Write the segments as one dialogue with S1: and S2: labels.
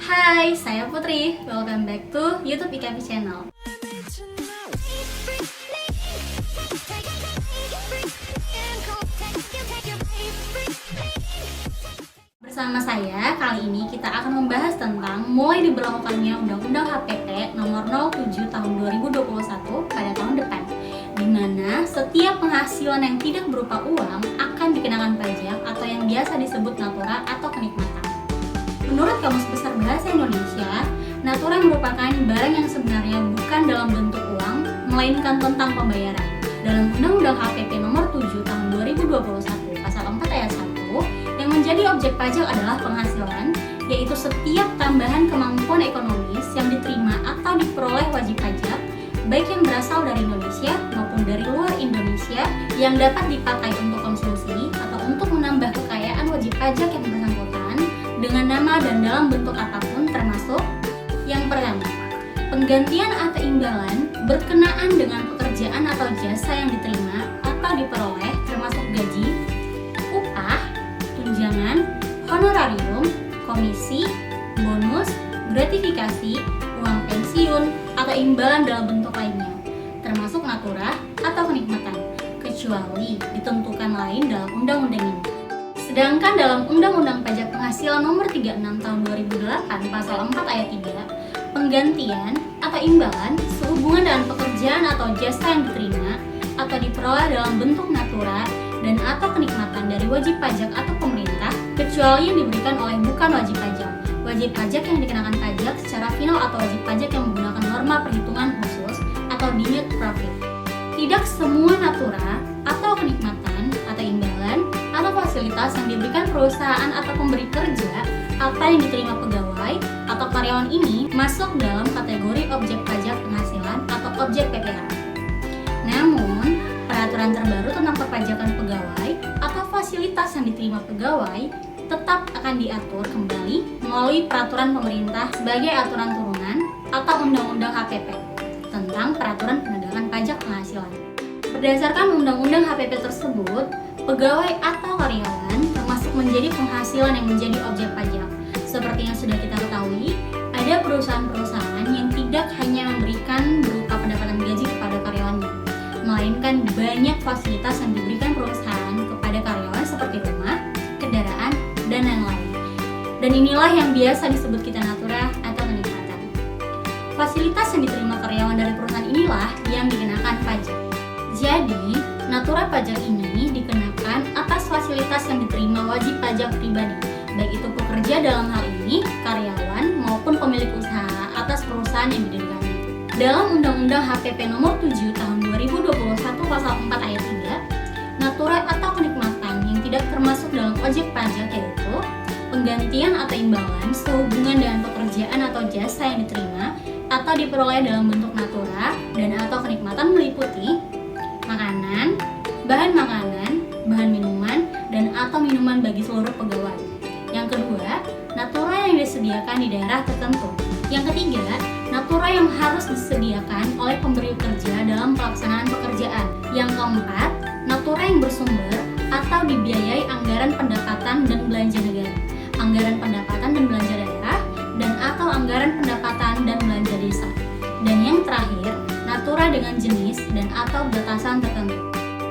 S1: Hai, saya Putri. Welcome back to YouTube IKP Channel. Bersama saya, kali ini kita akan membahas tentang mulai diberlakukannya Undang-Undang HPP Nomor 07 Tahun 2021 pada tahun depan, di mana setiap penghasilan yang tidak berupa uang akan dikenakan pajak atau yang biasa disebut natura atau kenikmatan. Menurut Kamus Besar Bahasa Indonesia, natura merupakan barang yang sebenarnya bukan dalam bentuk uang, melainkan tentang pembayaran. Dalam Undang-Undang HPP Nomor 7 Tahun 2021 Pasal 4 Ayat 1, yang menjadi objek pajak adalah penghasilan, yaitu setiap tambahan kemampuan ekonomis yang diterima atau diperoleh wajib pajak, baik yang berasal dari Indonesia maupun dari luar Indonesia, yang dapat dipakai untuk konsumsi atau untuk menambah kekayaan wajib pajak yang bersangkutan dengan nama dan dalam bentuk apapun, termasuk yang pertama, penggantian atau imbalan berkenaan dengan pekerjaan atau jasa yang diterima atau diperoleh, termasuk gaji, upah, tunjangan, honorarium, komisi, bonus, gratifikasi, uang pensiun, atau imbalan dalam bentuk lainnya, termasuk natura atau kenikmatan, kecuali ditentukan lain dalam undang-undang ini. Sedangkan dalam Undang-Undang Pajak Penghasilan Nomor 36 Tahun 2008 Pasal 4 Ayat 3, penggantian atau imbalan sehubungan dengan pekerjaan atau jasa yang diterima atau diperoleh dalam bentuk natura dan atau kenikmatan dari wajib pajak atau pemerintah, kecuali yang diberikan oleh bukan wajib pajak. Wajib pajak yang dikenakan pajak secara final atau wajib pajak yang menggunakan norma perhitungan khusus atau deemed profit. Tidak semua natura atau kenikmatan atau imbalan atau fasilitas yang diberikan perusahaan atau pemberi kerja atau yang diterima pegawai atau karyawan ini masuk dalam kategori objek pajak penghasilan atau objek PPH. Namun, peraturan terbaru tentang perpajakan pegawai atau fasilitas yang diterima pegawai tetap akan diatur kembali melalui peraturan pemerintah sebagai aturan turunan atau Undang-Undang HPP tentang peraturan penegakan pajak penghasilan. Berdasarkan Undang-Undang HPP tersebut, pegawai atau karyawan termasuk menjadi penghasilan yang menjadi objek pajak. Seperti yang sudah kita ketahui, ada perusahaan-perusahaan yang tidak hanya memberikan berupa pendapatan gaji kepada karyawannya, melainkan banyak fasilitas yang diberikan perusahaan kepada karyawan seperti rumah, kendaraan, dan lain-lain. Dan inilah yang biasa disebut kita natura atau kenikmatan. Fasilitas yang diterima karyawan dari perusahaan inilah yang dikenakan pajak. Jadi, natura pajak ini dikenakan atas fasilitas yang diterima wajib pajak pribadi, baik itu pekerja dalam hal ini, karyawan, maupun pemilik usaha atas perusahaan yang didirikannya. Dalam Undang-Undang HPP Nomor 7 Tahun 2021 Pasal 4 Ayat 3, natura atau kenikmatan yang tidak termasuk dalam objek pajak yaitu penggantian atau imbalan sehubungan dengan pekerjaan atau jasa yang diterima atau diperoleh dalam bentuk natura dan atau kenikmatan meliputi makanan, bahan minuman, dan atau minuman bagi seluruh pegawai. Yang kedua, natura yang disediakan di daerah tertentu. Yang ketiga, natura yang harus disediakan oleh pemberi kerja dalam pelaksanaan pekerjaan. Yang keempat, natura yang bersumber atau dibiayai anggaran pendapatan dan belanja negara, anggaran pendapatan dan belanja daerah, dan atau anggaran pendapatan dan belanja desa. Dan yang terakhir, natura dengan jenis dan atau batasan tertentu.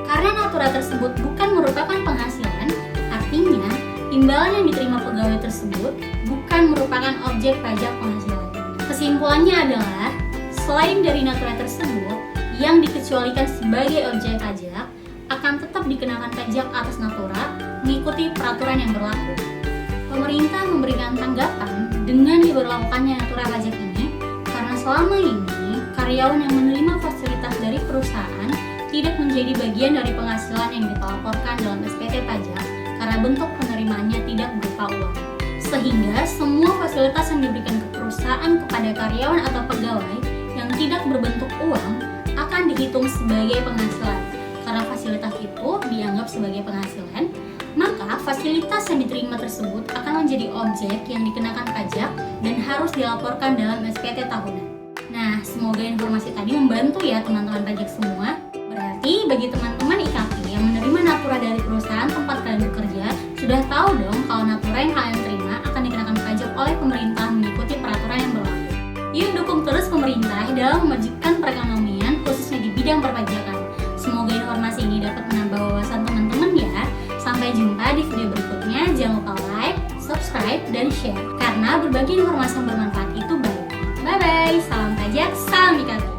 S1: Karena natura tersebut bukan merupakan penghasilan, artinya imbalan yang diterima pegawai tersebut bukan merupakan objek pajak penghasilan. Kesimpulannya adalah, selain dari natura tersebut yang dikecualikan sebagai objek pajak, akan tetap dikenakan pajak atas natura mengikuti peraturan yang berlaku. Pemerintah memberikan tanggapan dengan diberlakukannya natura pajak ini karena selama ini karyawan yang menerima fasilitas dari perusahaan tidak menjadi bagian dari penghasilan yang dilaporkan dalam SPT pajak karena bentuk penerimaannya tidak berupa uang. Sehingga semua fasilitas yang diberikan ke perusahaan kepada karyawan atau pegawai yang tidak berbentuk uang akan dihitung sebagai penghasilan. Karena fasilitas itu dianggap sebagai penghasilan, maka fasilitas yang diterima tersebut akan menjadi objek yang dikenakan pajak dan harus dilaporkan dalam SPT tahunan. Nah, semoga informasi tadi membantu ya teman-teman pajak semua. Berarti bagi teman-teman IKP yang menerima natura dari perusahaan tempat kalian bekerja, sudah tahu dong kalau natura yang kalian terima akan dikenakan pajak oleh pemerintah mengikuti dalam memajukan perekonomian khususnya di bidang perpajakan. Semoga informasi ini dapat menambah wawasan teman-teman ya. Sampai jumpa di video berikutnya. Jangan lupa like, subscribe, dan share karena berbagi informasi yang bermanfaat itu baik. Bye bye, salam pajak, salam IKT.